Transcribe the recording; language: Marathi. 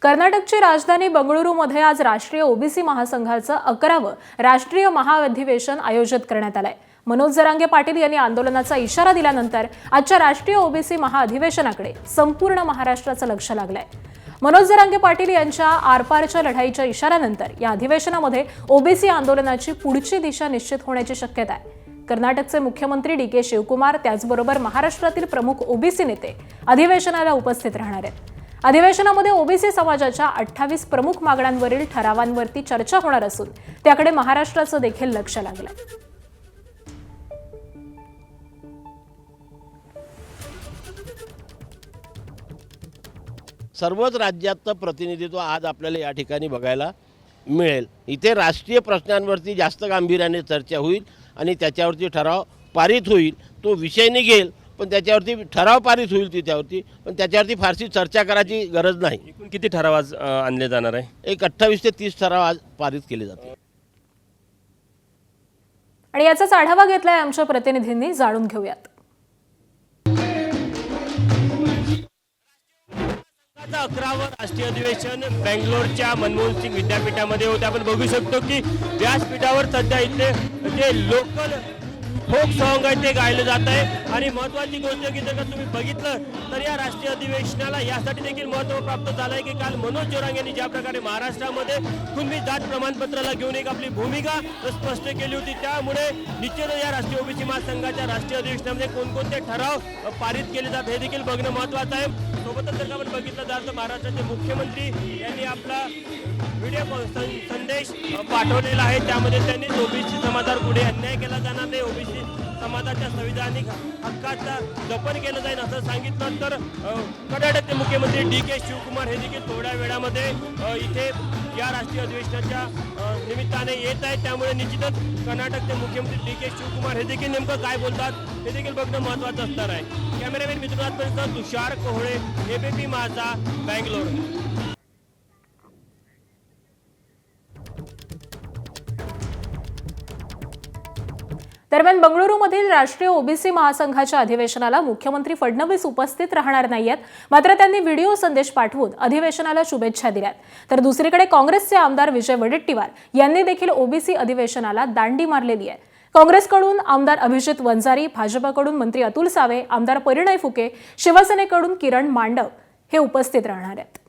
कर्नाटकची राजधानी बंगळुरूमध्ये आज राष्ट्रीय ओबीसी महासंघाचं 11वं राष्ट्रीय महाअधिवेशन आयोजित करण्यात आलंय। मनोज जरांगे पाटील यांनी आंदोलनाचा इशारा दिल्यानंतर आजच्या राष्ट्रीय ओबीसी महाअधिवेशनाकडे संपूर्ण महाराष्ट्राचं लक्ष लागलंय। मनोज जरांगे पाटील यांच्या आरपारच्या लढाईच्या इशाऱ्यानंतर या अधिवेशनामध्ये ओबीसी आंदोलनाची पुढची दिशा निश्चित होण्याची शक्यता आहे। कर्नाटकचे मुख्यमंत्री डी.के. शिवकुमार त्याचबरोबर महाराष्ट्रातील प्रमुख ओबीसी नेते अधिवेशनाला उपस्थित राहणार आहेत। अधिवेशनामध्ये ओबीसी समाजाच्या 28 प्रमुख मागण्यांवरील ठरावांवरती चर्चा होणार असून त्याकडे महाराष्ट्राचं देखील लक्ष लागलंय। सर्वच राज्याचं प्रतिनिधित्व आज आपल्याला या ठिकाणी बघायला मिळेल। इथे राष्ट्रीय प्रश्नांवरती जास्त गांभीर्याने चर्चा होईल आणि त्याच्यावरती ठराव पारित होईल। तो विषय निघेल पण त्याच्यावरती ठराव पारित होईल त्याच्यावरती, पण त्याच्यावरती फारशी चर्चा करायची गरज नाही। एकूण किती ठराव आज आणले जाणार आहे? एक 28 ते 30 ठराव आज पारित केले जातील। आणि याचाच आढावा घेतलाय आमच्या प्रतिनिधींनी, जाणून घेऊयात। 11वं राष्ट्रीय अधिवेशन बेंगलोरच्या मनमोहन सिंग विद्यापीठामध्ये होते। आपण बघू शकतो की व्यासपीठावर सध्या इथे जे लोकल फोक सॉन्ग आहे ते गायलं जात आहे। आणि महत्त्वाची गोष्ट की जर का तुम्ही बघितलं तर या राष्ट्रीय अधिवेशनाला यासाठी देखील महत्त्व प्राप्त झालं आहे की काल मनोज जरांगे यांनी ज्या प्रकारे महाराष्ट्रामध्ये कुणबी जात प्रमाणपत्राला घेऊन एक आपली भूमिका स्पष्ट केली होती, त्यामुळे निश्चितच या राष्ट्रीय ओबीसी महासंघाच्या राष्ट्रीय अधिवेशनामध्ये कोणकोणते ठराव पारित केले जातात हे देखील बघणं महत्त्वाचं आहे। सोबतच जर आपण बघितलं तर महाराष्ट्राचे मुख्यमंत्री यांनी आपला व्हिडिओ संदेश पाठवलेला आहे। त्यामध्ये त्यांनी ओबीसी समाजावर पुढे अन्याय केला जाणार नाही, ओबीसी समाजाच्या संविधानिक हक्काचा जपन केलं जाईल असं सांगितलं। तर कर्नाटकचे मुख्यमंत्री डी.के. शिवकुमार हे देखील थोड्या वेळामध्ये इथे या राष्ट्रीय अधिवेशनाच्या निमित्ताने येत आहेत, त्यामुळे निश्चितच कर्नाटकचे मुख्यमंत्री डी.के. शिवकुमार हे देखील नेमकं काय बोलतात हे देखील बघणं महत्त्वाचं असणार आहे। कॅमेरामॅन मित्रांपर्यंत तुषार कोहळे, एबीपी माझा, बेंगलोर। दरम्यान बंगळुरूमधील राष्ट्रीय ओबीसी महासंघाच्या अधिवेशनाला मुख्यमंत्री फडणवीस उपस्थित राहणार नाहीयेत, मात्र त्यांनी व्हिडिओ संदेश पाठवून अधिवेशनाला शुभेच्छा दिल्यात। तर दुसरीकडे काँग्रेसचे आमदार विजय वडेट्टीवार यांनी देखील ओबीसी अधिवेशनाला दांडी मारलेली आहे। काँग्रेसकडून आमदार अभिजित वंजारी, भाजपकडून मंत्री अतुल सावे, आमदार परिणय फुके, शिवसेनेकडून किरण मांडव हे उपस्थित राहणार आहेत।